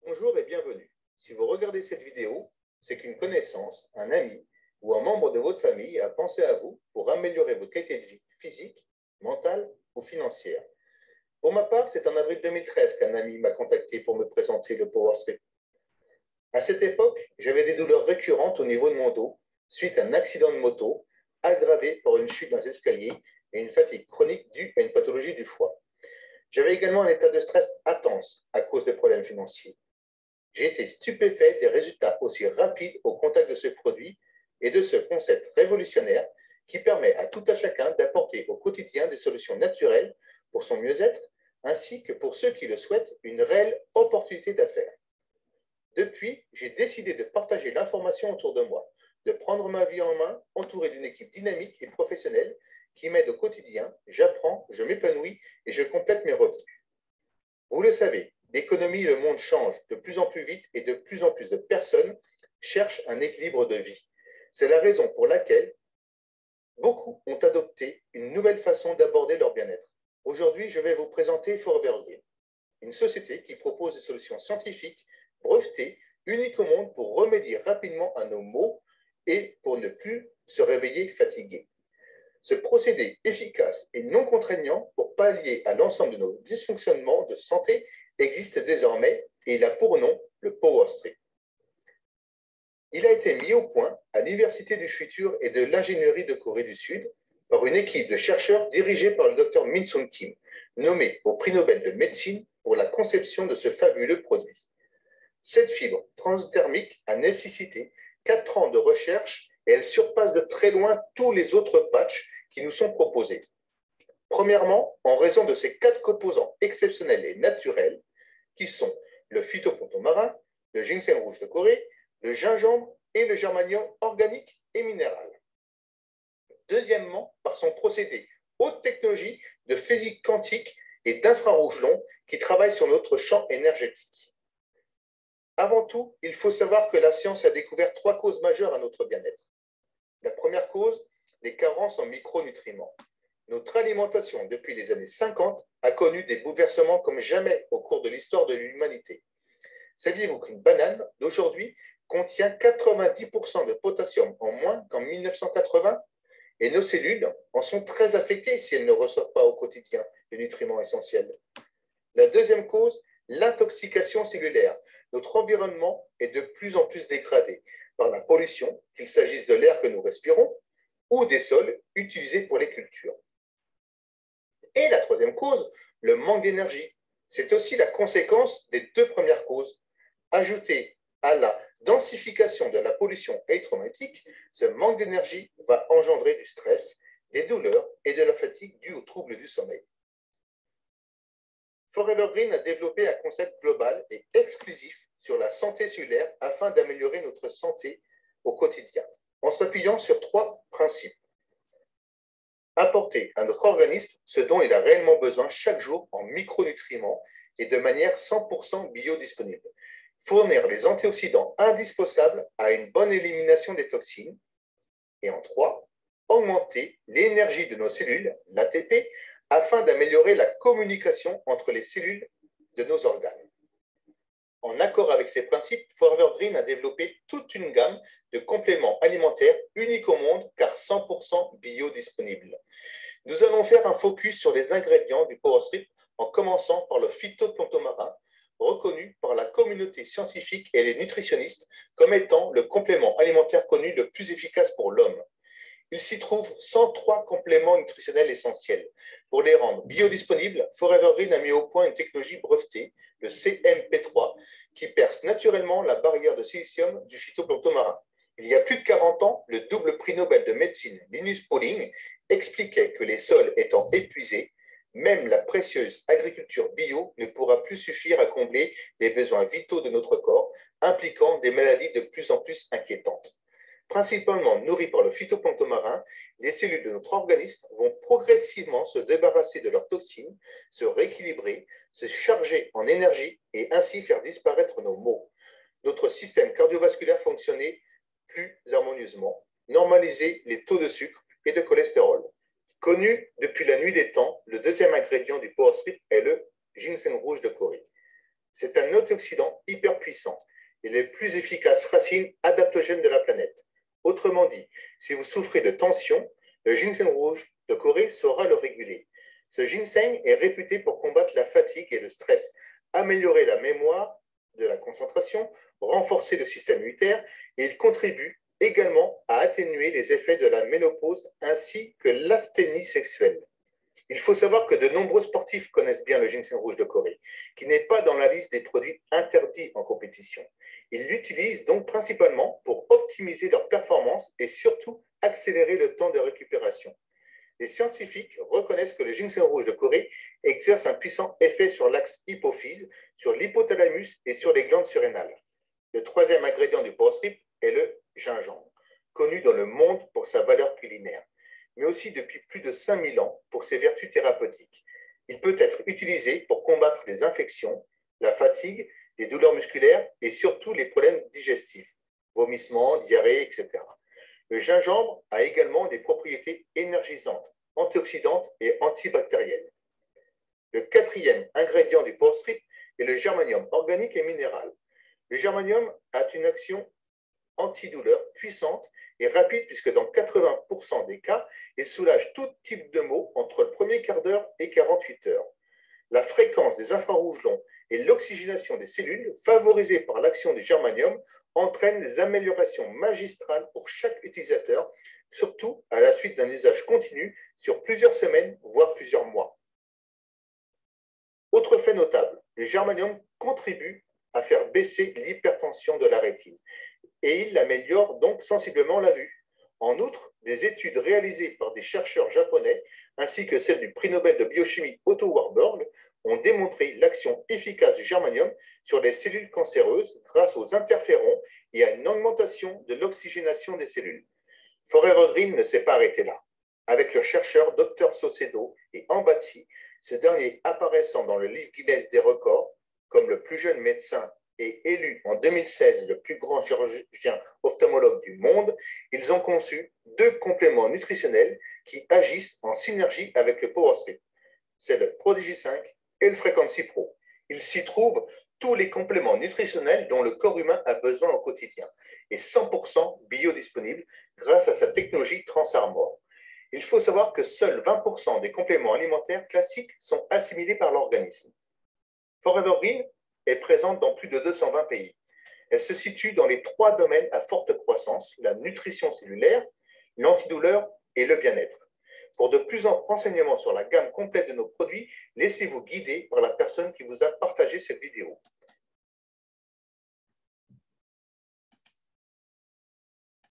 Bonjour et bienvenue. Si vous regardez cette vidéo, c'est qu'une connaissance, un ami ou un membre de votre famille a pensé à vous pour améliorer votre qualité de vie physique, mentale ou financière. Pour ma part, c'est en avril 2013 qu'un ami m'a contacté pour me présenter le Power Strip. À cette époque, j'avais des douleurs récurrentes au niveau de mon dos suite à un accident de moto aggravé par une chute dans les escaliers et une fatigue chronique due à une pathologie du foie. J'avais également un état de stress intense à cause des problèmes financiers. J'ai été stupéfait des résultats aussi rapides au contact de ce produit et de ce concept révolutionnaire qui permet à tout un chacun d'apporter au quotidien des solutions naturelles pour son mieux-être, ainsi que pour ceux qui le souhaitent, une réelle opportunité d'affaires. Depuis, j'ai décidé de partager l'information autour de moi, de prendre ma vie en main, entouré d'une équipe dynamique et professionnelle qui m'aide au quotidien. J'apprends, je m'épanouis et je complète mes revenus. Vous le savez, l'économie et le monde changent de plus en plus vite et de plus en plus de personnes cherchent un équilibre de vie. C'est la raison pour laquelle beaucoup ont adopté une nouvelle façon d'aborder leur bien-être. Aujourd'hui, je vais vous présenter Forever Green, une société qui propose des solutions scientifiques, brevetées, uniques au monde pour remédier rapidement à nos maux et pour ne plus se réveiller fatigué. Ce procédé efficace et non contraignant pour pallier à l'ensemble de nos dysfonctionnements de santé existe désormais et il a pour nom le Power Strip. Il a été mis au point à l'Université du futur et de l'ingénierie de Corée du Sud par une équipe de chercheurs dirigée par le Dr Min-Sung Kim, nommé au prix Nobel de médecine pour la conception de ce fabuleux produit. Cette fibre transdermique a nécessité 4 ans de recherche et elle surpasse de très loin tous les autres patchs qui nous sont proposés. Premièrement, en raison de ces 4 composants exceptionnels et naturels qui sont le phytoplancton marin, le ginseng rouge de Corée, le gingembre et le germanium organique et minéral. Deuxièmement, par son procédé haute technologie de physique quantique et d'infrarouge long qui travaille sur notre champ énergétique. Avant tout, il faut savoir que la science a découvert 3 causes majeures à notre bien-être. La première cause, les carences en micronutriments. Notre alimentation, depuis les années 50, a connu des bouleversements comme jamais au cours de l'histoire de l'humanité. Saviez-vous qu'une banane d'aujourd'hui contient 90% de potassium en moins qu'en 1980 ? Et nos cellules en sont très affectées si elles ne reçoivent pas au quotidien les nutriments essentiels. La deuxième cause, l'intoxication cellulaire. Notre environnement est de plus en plus dégradé par la pollution, qu'il s'agisse de l'air que nous respirons ou des sols utilisés pour les cultures. Et la troisième cause, le manque d'énergie. C'est aussi la conséquence des 2 premières causes. Ajouté à la densification de la pollution électromagnétique, ce manque d'énergie va engendrer du stress, des douleurs et de la fatigue due aux troubles du sommeil. Forever Green a développé un concept global et exclusif sur la santé cellulaire afin d'améliorer notre santé au quotidien, en s'appuyant sur 3 principes. Apporter à notre organisme ce dont il a réellement besoin chaque jour en micronutriments et de manière 100% biodisponible. Fournir les antioxydants indispensables à une bonne élimination des toxines. Et en 3, augmenter l'énergie de nos cellules, l'ATP, afin d'améliorer la communication entre les cellules de nos organes. En accord avec ces principes, Forever Green a développé toute une gamme de compléments alimentaires uniques au monde car 100% biodisponibles. Nous allons faire un focus sur les ingrédients du Power Strip en commençant par le phytoplancton marin, reconnu par la communauté scientifique et les nutritionnistes comme étant le complément alimentaire connu le plus efficace pour l'homme. Il s'y trouve 103 compléments nutritionnels essentiels. Pour les rendre biodisponibles, Forever Green a mis au point une technologie brevetée, le CMP3, qui perce naturellement la barrière de silicium du phytoplancton marin. Il y a plus de 40 ans, le double prix Nobel de médecine Linus Pauling expliquait que les sols étant épuisés, même la précieuse agriculture bio ne pourra plus suffire à combler les besoins vitaux de notre corps, impliquant des maladies de plus en plus inquiétantes. Principalement nourries par le phytoplancton marin, les cellules de notre organisme vont progressivement se débarrasser de leurs toxines, se rééquilibrer, se charger en énergie et ainsi faire disparaître nos maux. Notre système cardiovasculaire fonctionner plus harmonieusement, normaliser les taux de sucre et de cholestérol. Connu depuis la nuit des temps, le deuxième ingrédient du Power Strip est le ginseng rouge de Corée. C'est un antioxydant hyper puissant et les plus efficaces racines adaptogènes de la planète. Autrement dit, si vous souffrez de tension, le ginseng rouge de Corée saura le réguler. Ce ginseng est réputé pour combattre la fatigue et le stress, améliorer la mémoire de la concentration, renforcer le système immunitaire et il contribue également à atténuer les effets de la ménopause ainsi que l'asthénie sexuelle. Il faut savoir que de nombreux sportifs connaissent bien le ginseng rouge de Corée, qui n'est pas dans la liste des produits interdits en compétition. Ils l'utilisent donc principalement pour optimiser leur performance et surtout accélérer le temps de récupération. Les scientifiques reconnaissent que le ginseng rouge de Corée exerce un puissant effet sur l'axe hypophyse, sur l'hypothalamus et sur les glandes surrénales. Le troisième ingrédient du power strip est le gingembre, connu dans le monde pour sa valeur culinaire, mais aussi depuis plus de 5000 ans pour ses vertus thérapeutiques. Il peut être utilisé pour combattre les infections, la fatigue, les douleurs musculaires et surtout les problèmes digestifs, vomissements, diarrhée, etc. Le gingembre a également des propriétés énergisantes, antioxydantes et antibactériennes. Le quatrième ingrédient du power strip est le germanium organique et minéral. Le germanium a une action antidouleur puissante et rapide puisque dans 80% des cas, il soulage tout type de maux entre le premier quart d'heure et 48 heures. La fréquence des infrarouges longs et l'oxygénation des cellules, favorisées par l'action du germanium, entraînent des améliorations magistrales pour chaque utilisateur, surtout à la suite d'un usage continu sur plusieurs semaines, voire plusieurs mois. Autre fait notable, le germanium contribue à faire baisser l'hypertension de la rétine et il améliore donc sensiblement la vue. En outre, des études réalisées par des chercheurs japonais ainsi que celles du prix Nobel de biochimie Otto Warburg ont démontré l'action efficace du germanium sur les cellules cancéreuses grâce aux interférons et à une augmentation de l'oxygénation des cellules. Forever Green ne s'est pas arrêté là. Avec le chercheur Dr Saucedo et Ambachi, ce dernier apparaissant dans le livre Guinness des records comme le plus jeune médecin et élu en 2016 le plus grand chirurgien ophtalmologue du monde, ils ont conçu 2 compléments nutritionnels qui agissent en synergie avec le Power Strip. C'est le Prodigy 5 et le Frequency Pro. Il s'y trouve tous les compléments nutritionnels dont le corps humain a besoin au quotidien et 100% biodisponibles grâce à sa technologie Transarmor. Il faut savoir que seuls 20% des compléments alimentaires classiques sont assimilés par l'organisme. Forever Green est présente dans plus de 220 pays. Elle se situe dans les 3 domaines à forte croissance, la nutrition cellulaire, l'antidouleur et le bien-être. Pour de plus amples renseignements sur la gamme complète de nos produits, laissez-vous guider par la personne qui vous a partagé cette vidéo.